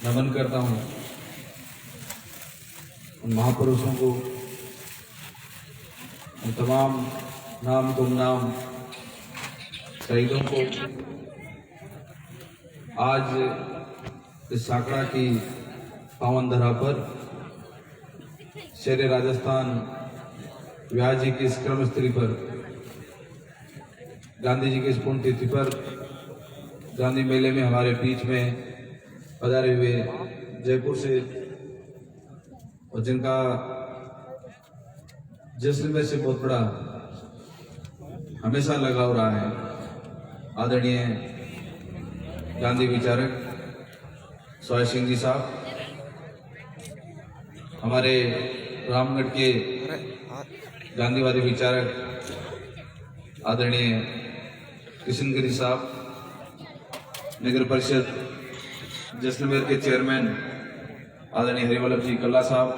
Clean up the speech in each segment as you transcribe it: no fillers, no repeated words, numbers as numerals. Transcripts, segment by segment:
नमन करता हूँ उन महापुरुषों को, उन तमाम नाम गुमनाम शहीदों को। आज इस साकड़ा की पावन धरा पर शेर राजस्थान व्यास जी की इस कर्मस्थली पर, गांधी जी की इस पुण्यतिथि पर गांधी मेले में हमारे बीच में पधारे हुए जयपुर से और जिनका जैसलमेर से बहुत बड़ा हमेशा लगाव रहा है, आदरणीय गांधी विचारक स्वाय सिंह जी साहब, हमारे रामगढ़ के गांधीवादी विचारक आदरणीय किशनगिरी साहब, नगर परिषद जैसलमेर के चेयरमैन आदरणीय हरिवल्लभ जी कल्ला साहब,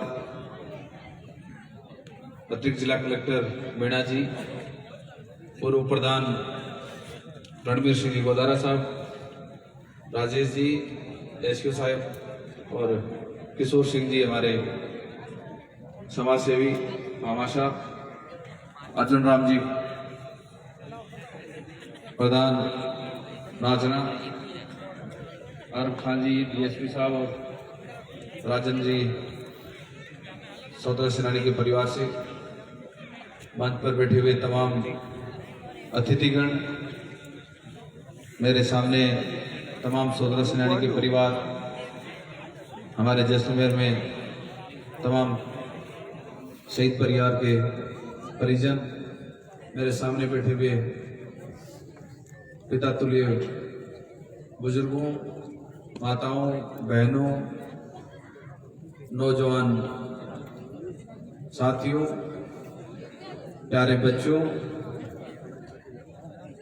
अतिरिक्त जिला कलेक्टर मीणा जी, पूर्व प्रधान रणवीर सिंह जी गोदारा साहब, राजेश जी, एसक्यू साहब और किशोर सिंह जी हमारे समाज सेवी, मामा साहब, अर्जुन राम जी प्रधान नाचना, अरब खान जी डीएसपी साहब और राजन जी स्वतंत्र सेनानी के परिवार से, मंच पर बैठे हुए तमाम अतिथिगण, मेरे सामने तमाम स्वतंत्र सेनानी के परिवार, हमारे जैसलमेर में तमाम शहीद परिवार के परिजन, मेरे सामने बैठे हुए पिता तुल्य बुजुर्गों, माताओं, बहनों, नौजवान साथियों, प्यारे बच्चों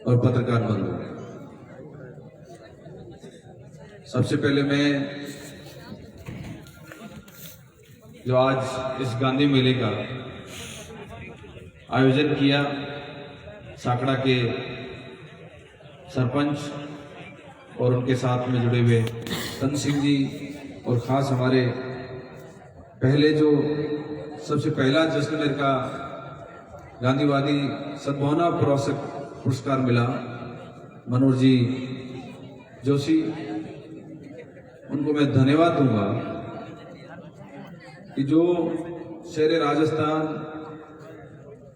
और पत्रकार बंधुओं, सबसे पहले मैं जो आज इस गांधी मेले का आयोजन किया, साकड़ा के सरपंच और उनके साथ में जुड़े हुए तन सिंह जी और ख़ास हमारे पहले जो सबसे पहला जैसलमेर का गांधीवादी सद्भावना पुरस्कार मिला मनोज जी जोशी, उनको मैं धन्यवाद दूंगा कि जो शेर राजस्थान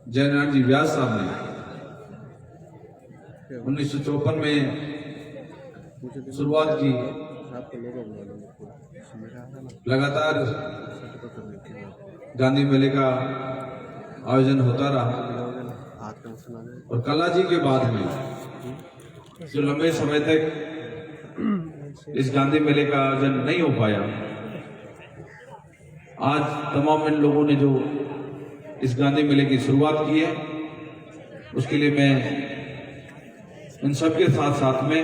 जयनारायण जी व्यास साहब ने 1954 में शुरुआत की, लगातार गांधी मेले का आयोजन होता रहा और कला जी के बाद में जो लंबे समय तक इस गांधी मेले का आयोजन नहीं हो पाया, आज तमाम इन लोगों ने जो इस गांधी मेले की शुरुआत की है, उसके लिए मैं इन सबके साथ साथ में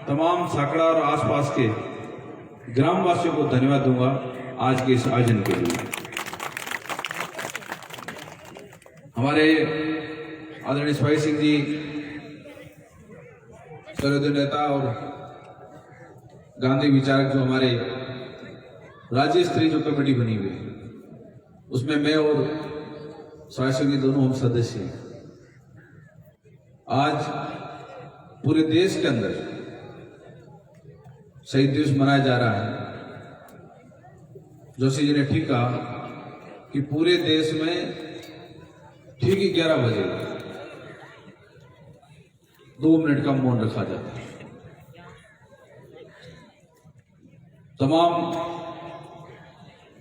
तमाम साकड़ा और आसपास के ग्रामवासियों को धन्यवाद दूंगा आज के इस आयोजन के लिए। हमारे आदरणीय स्वाई सिंह जी सर्वोदय नेता और गांधी विचारक, जो हमारे राज्य स्तरीय जो कमेटी बनी हुई है, उसमें मैं और स्वाई सिंह जी दोनों हम सदस्य हैं। आज पूरे देश के अंदर शहीद दिवस मनाया जा रहा है। जोशी जी ने ठीक कहा कि पूरे देश में ठीक 11 बजे 2 मिनट का मौन रखा जाता है। तमाम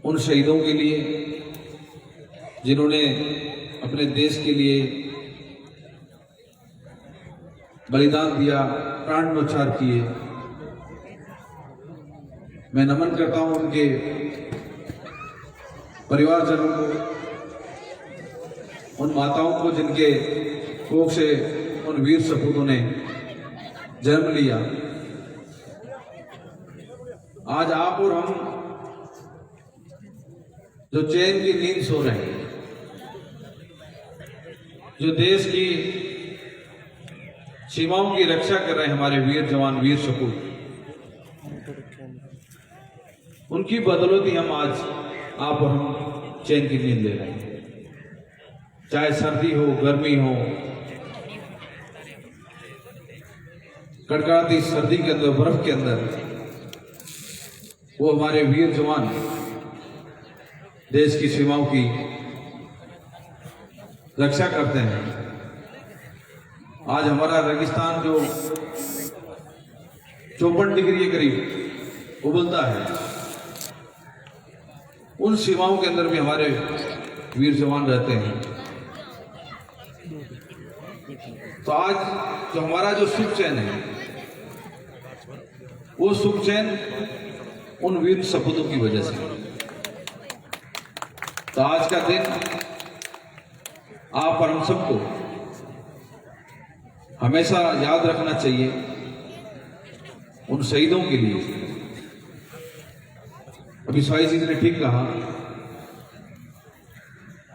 उन शहीदों के लिए जिन्होंने अपने देश के लिए बलिदान दिया, प्राण न्यौछावर किए, मैं नमन करता हूं उनके परिवारजनों को, उन माताओं को जिनके कोख से उन वीर सपूतों ने जन्म लिया। आज आप और हम जो चैन की नींद सो रहे हैं, जो देश की सीमाओं की रक्षा कर रहे हैं हमारे वीर जवान, वीर सपूत, उनकी बदौलत ही हम आज आप और हम चैन की नींद ले रहे हैं। चाहे सर्दी हो, गर्मी हो, कड़कड़ाती सर्दी के अंदर, बर्फ के अंदर, वो हमारे वीर जवान देश की सीमाओं की रक्षा करते हैं। आज हमारा रेगिस्तान जो 54 डिग्री के करीब उबलता है, उन सीमाओं के अंदर भी हमारे वीर जवान रहते हैं। तो आज जो हमारा जो सुख चैन है, वो सुख चैन उन वीर सपूतों की वजह से। तो आज का दिन आप और हम सबको हमेशा याद रखना चाहिए उन शहीदों के लिए। अभी स्वाई जी ने ठीक कहा,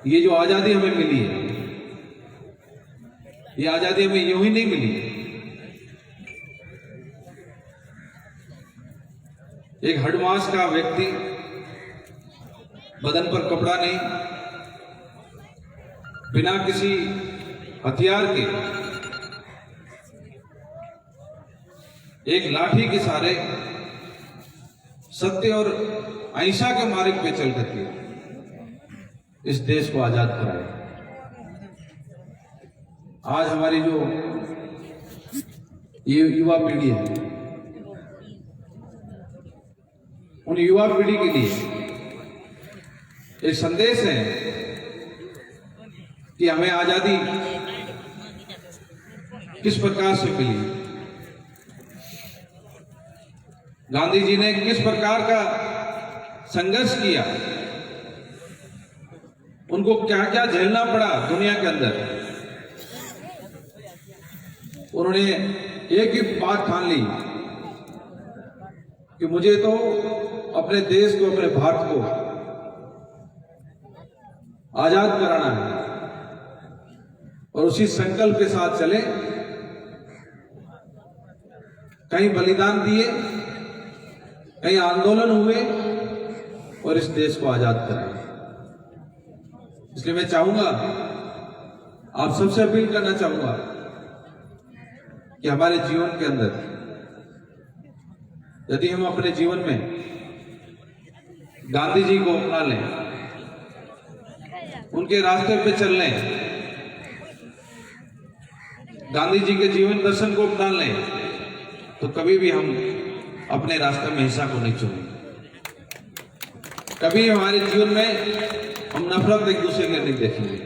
ये जो आजादी हमें मिली है, ये आजादी हमें यूं ही नहीं मिली। एक हडमास का व्यक्ति, बदन पर कपड़ा नहीं, बिना किसी हथियार के, एक लाठी के सहारे सत्य और अहिंसा के मार्ग पे चल करके इस देश को आजाद कराया। आज हमारी जो ये युवा पीढ़ी है, उन युवा पीढ़ी के लिए एक संदेश है कि हमें आजादी किस प्रकार से मिली, गांधी जी ने किस प्रकार का संघर्ष किया, उनको क्या क्या झेलना पड़ा दुनिया के अंदर। उन्होंने एक ही बात ठान ली कि मुझे तो अपने देश को, अपने भारत को आजाद कराना है, और उसी संकल्प के साथ चले। कहीं बलिदान दिए, कहीं आंदोलन हुए और इस देश को आजाद कराया। इसलिए मैं चाहूंगा, आप सबसे अपील करना चाहूंगा कि हमारे जीवन के अंदर यदि हम अपने जीवन में गांधी जी को अपना लें, उनके रास्ते पे चल लें, गांधी जी के जीवन दर्शन को अपना लें, तो कभी भी हम अपने रास्ते में हिंसा को नहीं चुनेंगे। कभी हमारे जीवन में हम नफरत एक दूसरे के नहीं देखेंगे।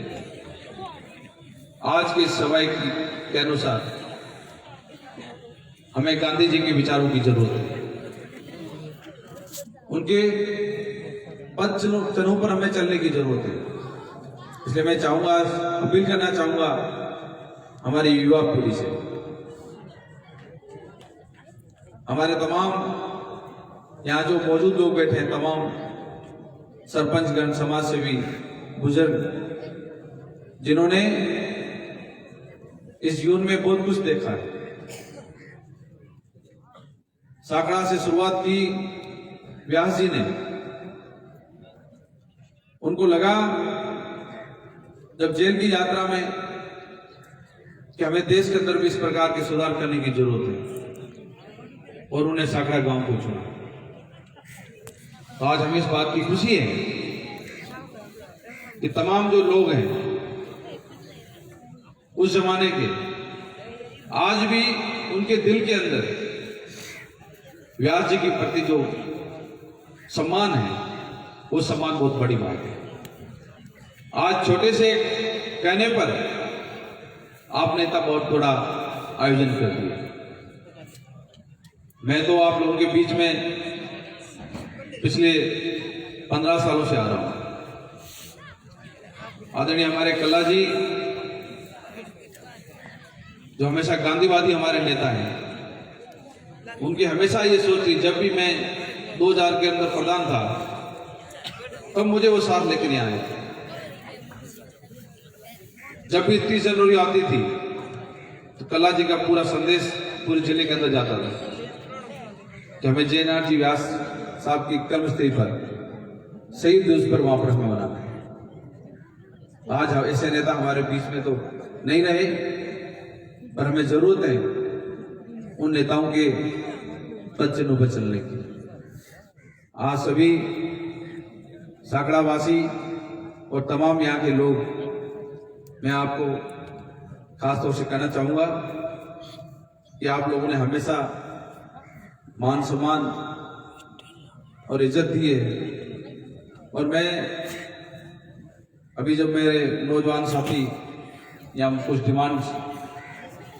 आज की सवाई के अनुसार हमें गांधी जी के विचारों की जरूरत है। उनके पद चिन्हों पर हमें चलने की जरूरत है। इसलिए मैं चाहूंगा, अपील करना चाहूंगा हमारी युवा पीढ़ी से, हमारे तमाम यहाँ जो मौजूद लोग बैठे हैं, तमाम सरपंचगण, समाज सेवी, बुजुर्ग, जिन्होंने इस जीवन में बहुत कुछ देखा है। साकड़ा से शुरुआत की व्यास जी ने, उनको लगा जब जेल की यात्रा में कि हमें देश के अंदर भी इस प्रकार के सुधार करने की जरूरत है, और उन्हें साकड़ा गांव को चुना। तो आज हमें इस बात की खुशी है कि तमाम जो लोग हैं उस जमाने के, आज भी उनके दिल के अंदर व्यास जी के प्रति जो सम्मान है, वो सम्मान बहुत बड़ी बात है। आज छोटे से कहने पर आपने इतना बहुत बड़ा आयोजन कर दिया। मैं तो आप लोगों के बीच में पिछले 15 सालों से आ रहा हूं। आदरणीय हमारे कल्ला जी, जो हमेशा गांधीवादी हमारे नेता हैं, उनकी हमेशा ये सोच थी, जब भी मैं 2000 के अंदर प्रधान था, तब मुझे वो साथ लेकर नहीं आए थे। जब भी 30 जनवरी आती थी तो कल्ला जी का पूरा संदेश पूरे जिले के अंदर जाता था कि हमें JNR जी व्यास साहब की कर्मस्थली पर शहीद दिवस पर वहां प्रश्न बनाना है। आज ऐसे नेता हमारे बीच में तो नहीं रहे, पर हमें जरूरत है उन नेताओं के पद चिन्हों पर चलने की। आज सभी साकड़ा वासी और तमाम यहाँ के लोग, मैं आपको खास तौर से कहना चाहूंगा कि आप लोगों ने हमेशा मान सम्मान और इज्जत दी है। और मैं अभी जब मेरे नौजवान साथी यहाँ कुछ डिमांड्स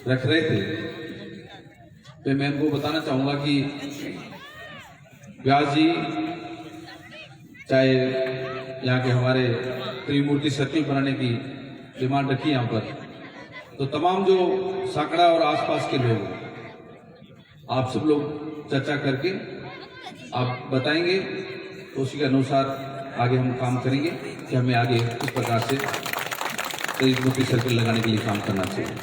रख रहे थे, तो मैं इनको बताना चाहूंगा कि व्यास जी चाहे यहाँ के हमारे त्रिमूर्ति सर्किल बनाने की डिमांड रखी यहाँ पर, तो तमाम जो साकड़ा और आसपास के लोग, आप सब लोग चर्चा करके आप बताएंगे, तो उसी के अनुसार आगे हम काम करेंगे कि हमें आगे किस प्रकार से त्रिमूर्ति सर्किल लगाने के लिए काम करना चाहिए।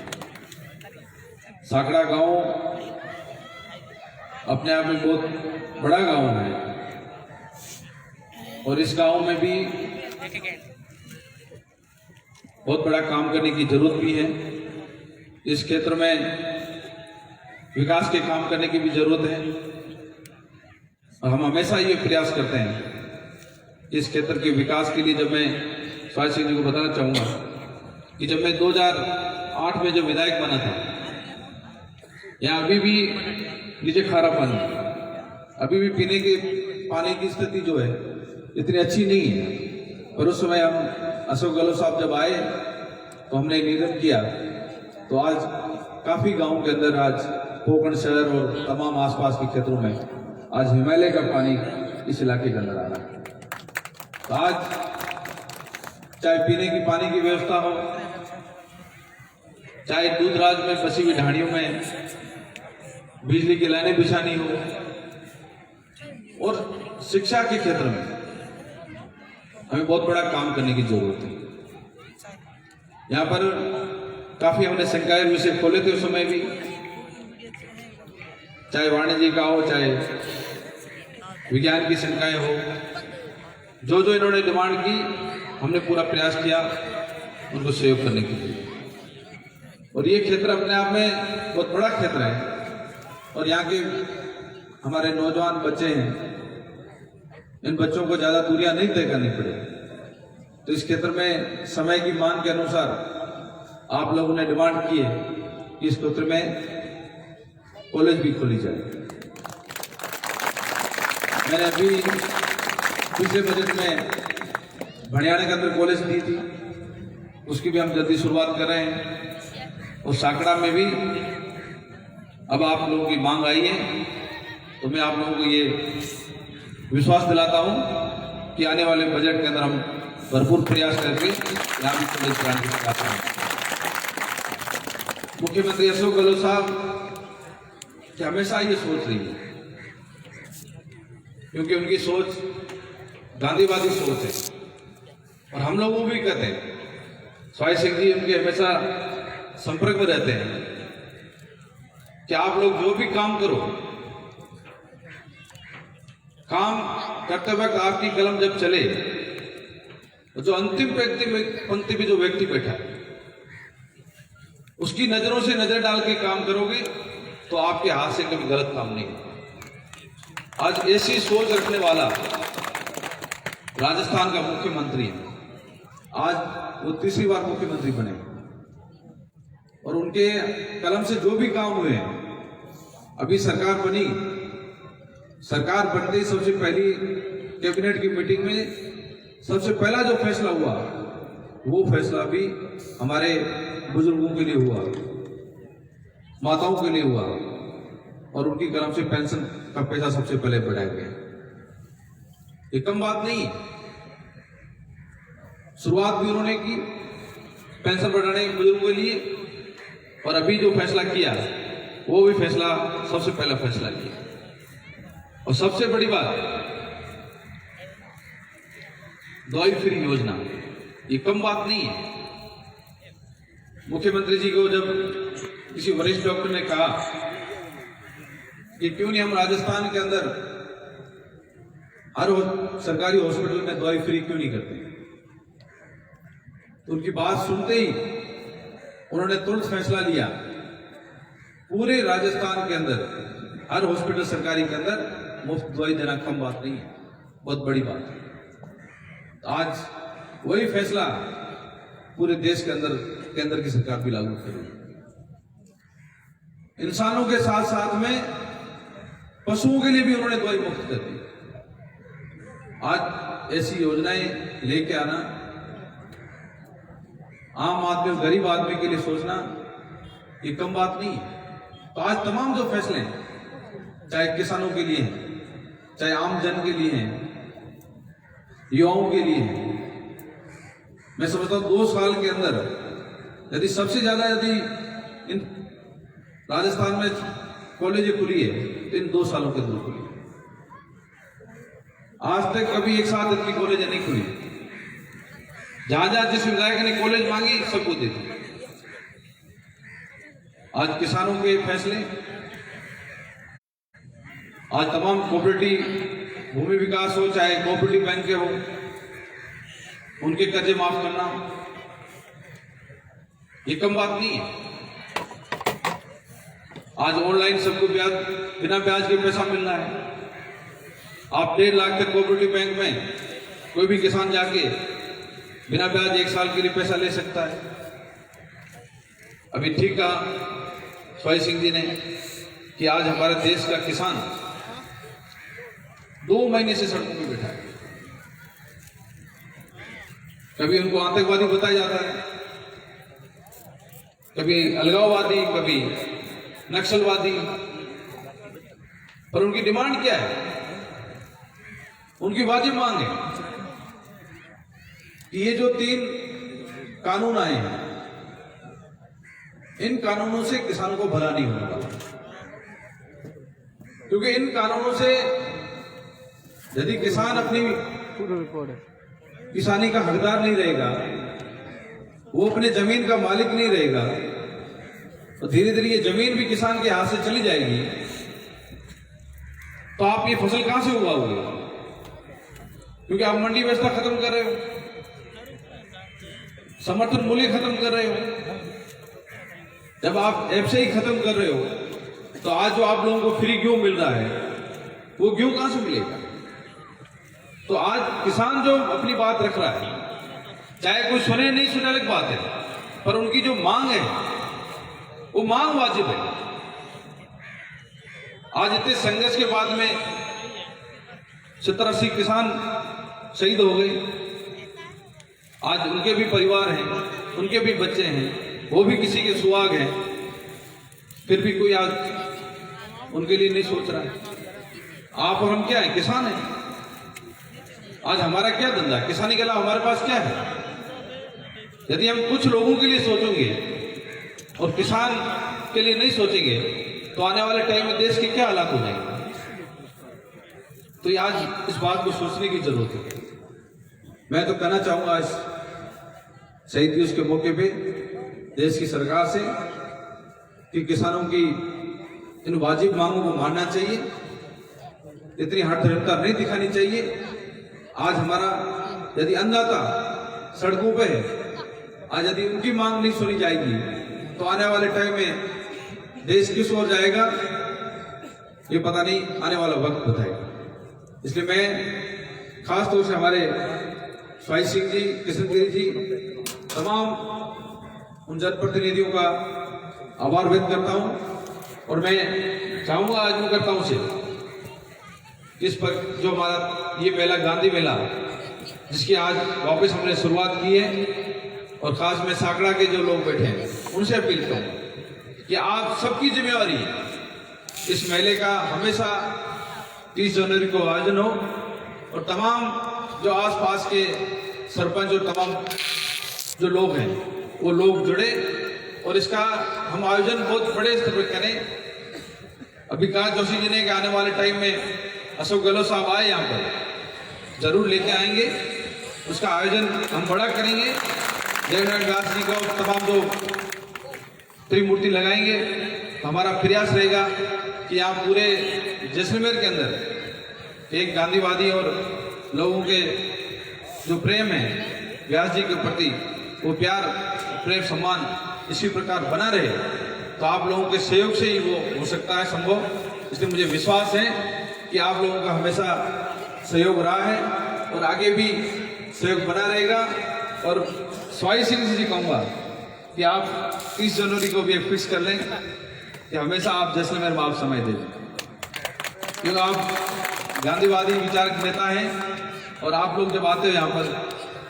साकड़ा गांव अपने आप में बहुत बड़ा गांव है और इस गांव में भी बहुत बड़ा काम करने की जरूरत भी है। इस क्षेत्र में विकास के काम करने की भी जरूरत है और हम हमेशा ये प्रयास करते हैं इस क्षेत्र के विकास के लिए। जब मैं स्वास्थ्य सिंह जी को बताना चाहूंगा कि जब मैं 2008 में जब विधायक बना था, यहाँ अभी भी नीचे खारा पानी, अभी भी पीने के पानी की स्थिति जो है इतनी अच्छी नहीं है। पर उस समय हम अशोक गहलोत साहब जब आए तो हमने निवेदन किया, तो आज काफी गांव के अंदर, आज कोकण शहर और तमाम आसपास के क्षेत्रों में आज हिमालय का पानी इस इलाके के अंदर आ रहा है। तो आज चाहे पीने की पानी की व्यवस्था हो, चाहे दूधराज में बसी हुई ढाणियों में बिजली की लाइनें बिछानी हो, और शिक्षा के क्षेत्र में हमें बहुत बड़ा काम करने की जरूरत है। यहाँ पर काफी हमने संकाय विषय खोले थे उस समय भी, चाहे वाणिज्य का हो, चाहे विज्ञान की संकाय हो, जो जो इन्होंने डिमांड की हमने पूरा प्रयास किया उनको सहयोग करने के लिए। और ये क्षेत्र अपने आप में बहुत बड़ा क्षेत्र है और यहाँ के हमारे नौजवान बच्चे हैं, इन बच्चों को ज्यादा दूरियां नहीं तय करनी पड़े। तो इस क्षेत्र में समय की मांग के अनुसार आप लोगों ने डिमांड की है कि इस क्षेत्र में कॉलेज भी खोली जाए। मैंने अभी पिछले बजट में भणियाने के अंदर कॉलेज दी थी, उसकी भी हम जल्दी शुरुआत कर रहे हैं। और साकड़ा में भी अब आप लोगों की मांग आई है, तो मैं आप लोगों को ये विश्वास दिलाता हूं कि आने वाले बजट के अंदर हम भरपूर प्रयास करके यहाँ भी कॉलेज कराने की चाहते हैं। मुख्यमंत्री अशोक गहलोत साहब कि हमेशा ये सोच रही है, क्योंकि उनकी सोच गांधीवादी सोच है और हम लोग वो भी कहते हैं। स्वास्थ्य सिंह जी उनके हमेशा संपर्क में रहते हैं कि आप लोग जो भी काम करो, काम करते वक्त आपकी कलम जब चले तो जो अंतिम पंक्ति में जो व्यक्ति बैठा है उसकी नजरों से नजर डाल के काम करोगे तो आपके हाथ से कभी गलत काम नहीं होगा। आज ऐसी सोच रखने वाला राजस्थान का मुख्यमंत्री है, आज वो तीसरी बार मुख्यमंत्री बने और उनके कलम से जो भी काम हुए हैं, अभी सरकार बनी, सरकार बनते ही सबसे पहली कैबिनेट की मीटिंग में सबसे पहला जो फैसला हुआ वो फैसला भी हमारे बुजुर्गों के लिए हुआ, माताओं के लिए हुआ और उनकी कलम से पेंशन का पैसा सबसे पहले बढ़ाया गया। ये कम बात नहीं, शुरुआत भी उन्होंने की पेंशन बढ़ाने के बुजुर्गों के लिए, और अभी जो फैसला किया वो भी फैसला सबसे पहला फैसला किया। और सबसे बड़ी बात, दवाई फ्री योजना, ये कम बात नहीं है। मुख्यमंत्री जी को जब किसी वरिष्ठ डॉक्टर ने कहा कि क्यों नहीं हम राजस्थान के अंदर हर सरकारी हॉस्पिटल में दवाई फ्री क्यों नहीं करते। तो उनकी बात सुनते ही उन्होंने तुरंत फैसला लिया, पूरे राजस्थान के अंदर हर हॉस्पिटल सरकारी के अंदर मुफ्त दवाई देना कम बात नहीं है, बहुत बड़ी बात है। तो आज वही फैसला पूरे देश के अंदर की सरकार भी लागू करेगी। इंसानों के साथ साथ में पशुओं के लिए भी उन्होंने दवाई मुफ्त कर दी। आज ऐसी योजनाएं लेके आना, आम आदमी गरीब आदमी के लिए सोचना, ये कम बात नहीं है। तो आज तमाम जो फैसले हैं, चाहे किसानों के लिए हैं, चाहे आम जन के लिए हैं, युवाओं के लिए हैं, मैं समझता हूं 2 साल के अंदर यदि सबसे ज्यादा यदि इन राजस्थान में कॉलेज खुली है तो इन 2 सालों के अंदर खुली। आज तक कभी एक साथ इतनी कॉलेज नहीं खुली। जहां जहां जिस विधायक ने कॉलेज मांगी सबको दे दी। आज किसानों के फैसले, आज तमाम कोऑपरेटिव भूमि विकास हो, चाहे कोऑपरेटिव बैंक के हो, उनके कर्जे माफ करना, ये कम बात नहीं है। आज ऑनलाइन सबको बिना ब्याज के पैसा मिल रहा है। आप 1.5 लाख तक कोऑपरेटिव बैंक में कोई भी किसान जाके बिना ब्याज 1 साल के लिए पैसा ले सकता है। अभी ठीक कहा स्वाई सिंह जी ने कि आज हमारे देश का किसान 2 महीने से सड़कों पर बैठा है। कभी उनको आतंकवादी बताया जाता है, कभी अलगाववादी, कभी नक्सलवादी, पर उनकी डिमांड क्या है? उनकी वाजिब मांग है कि ये जो 3 कानून आए हैं, इन कानूनों से किसानों को भला नहीं होगा। क्योंकि इन कानूनों से यदि किसान अपनी किसानी का हकदार नहीं रहेगा, वो अपने जमीन का मालिक नहीं रहेगा, तो धीरे धीरे ये जमीन भी किसान के हाथ से चली जाएगी। तो आप ये फसल कहां से उगाओगे? क्योंकि आप मंडी व्यवस्था खत्म कर रहे हो, समर्थन मूल्य खत्म कर रहे हो। जब आप एफसीआई खत्म कर रहे हो, तो आज जो आप लोगों को फ्री गेहूं मिल रहा है, वो गेहूं कहां से मिलेगा? तो आज किसान जो अपनी बात रख रहा है, चाहे कोई सुने नहीं सुने अलग बात है, पर उनकी जो मांग है वो मांग वाजिब है। आज इतने संघर्ष के बाद में 70-80 किसान शहीद हो गए। आज उनके भी परिवार हैं, उनके भी बच्चे हैं, वो भी किसी के सुहाग हैं, फिर भी कोई आज उनके लिए नहीं सोच रहा है। आप और हम क्या है? किसान हैं। आज हमारा क्या धंधा है? किसानी के अलावा हमारे पास क्या है? यदि हम कुछ लोगों के लिए सोचेंगे और किसान के लिए नहीं सोचेंगे, तो आने वाले टाइम में देश के क्या हालात हो जाएंगे। तो ये आज इस बात को सोचने की जरूरत है। मैं तो कहना चाहूंगा इस शहीद दिवस के मौके पे देश की सरकार से कि किसानों की इन वाजिब मांगों को मानना चाहिए, इतनी हठधर्मिता नहीं दिखानी चाहिए। आज हमारा यदि अन्नदाता सड़कों पे है, आज यदि उनकी मांग नहीं सुनी जाएगी, तो आने वाले टाइम में देश किस ओर जाएगा ये पता नहीं, आने वाला वक्त बताएगा। इसलिए मैं खास तौर से हमारे स्वाई सिंह जी, कृष्णगिरी जी, तमाम उन जनप्रतिनिधियों का आभार व्यक्त करता हूं। और मैं चाहूंगा आज मैं करता हूं से इस पर जो हमारा ये मेला, गांधी मेला, जिसकी आज वापस हमने शुरुआत की है, और खास में साकड़ा के जो लोग बैठे हैं उनसे अपील करूं कि आप सबकी जिम्मेवारी है इस मेले का हमेशा 30 जनवरी को आयोजन हो, और तमाम जो आसपास के सरपंच और तमाम जो लोग हैं वो लोग जुड़े और इसका हम आयोजन बहुत बड़े स्तर पर करें। अभी कहा जोशी जी ने कि आने वाले टाइम में अशोक गहलोत साहब आए यहाँ पर, जरूर लेके आएंगे, उसका आयोजन हम बड़ा करेंगे। जगन्नाथ दास जी को तमाम जो त्रिमूर्ति लगाएंगे, हमारा प्रयास रहेगा कि कि आप पूरे जैसलमेर के अंदर एक गांधीवादी और लोगों के जो प्रेम है व्यास जी के प्रति, वो प्यार प्रेम सम्मान इसी प्रकार बना रहे, तो आप लोगों के सहयोग से ही वो हो सकता है संभव। इसलिए मुझे विश्वास है कि आप लोगों का हमेशा सहयोग रहा है और आगे भी सहयोग बना रहेगा। और स्वाई सिंह जी कहूँगा कि आप 30 जनवरी को भी एक फिक्स कर लें कि हमेशा आप जैसलमेर में आप समय दें, क्योंकि आप गांधीवादी विचार के नेता हैं और आप लोग जब आते हो यहाँ पर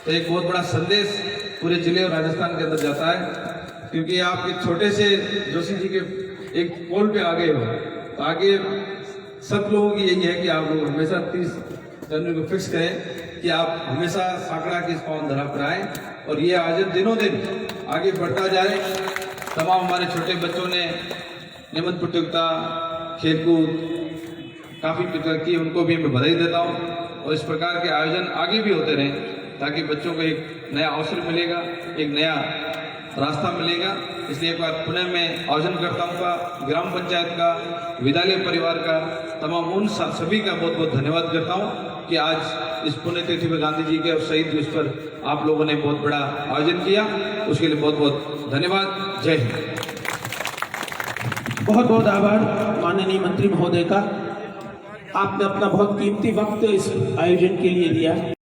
तो एक बहुत बड़ा संदेश पूरे जिले और राजस्थान के अंदर जाता है, क्योंकि आप एक छोटे से जोशी जी के एक पोल पे आ गए हो, तो आगे सब लोगों की यही है कि आप लोग हमेशा 30 जनवरी को फिक्स करें कि आप हमेशा साकड़ा की इस पावन धरा पर आए और ये आयोजन दिनों दिन आगे बढ़ता जाए। तमाम हमारे छोटे बच्चों ने निबंध प्रतियोगिता, खेलकूद काफ़ी प्रकार की, उनको भी मैं बधाई देता हूँ। और इस प्रकार के आयोजन आगे भी होते रहें ताकि बच्चों को एक नया अवसर मिलेगा, एक नया रास्ता मिलेगा। इसलिए एक बार पुनः मैं आयोजन करता हूँ का ग्राम पंचायत का, विद्यालय परिवार का, तमाम उन सभी का बहुत बहुत धन्यवाद करता हूँ कि आज इस पुण्यतिथि में गांधी जी के और शहीद दिवस पर आप लोगों ने बहुत बड़ा आयोजन किया, उसके लिए बहुत बहुत धन्यवाद। जय हिंद। बहुत बहुत आभार माननीय मंत्री महोदय का, आपने अपना बहुत कीमती वक्त इस आयोजन के लिए दिया।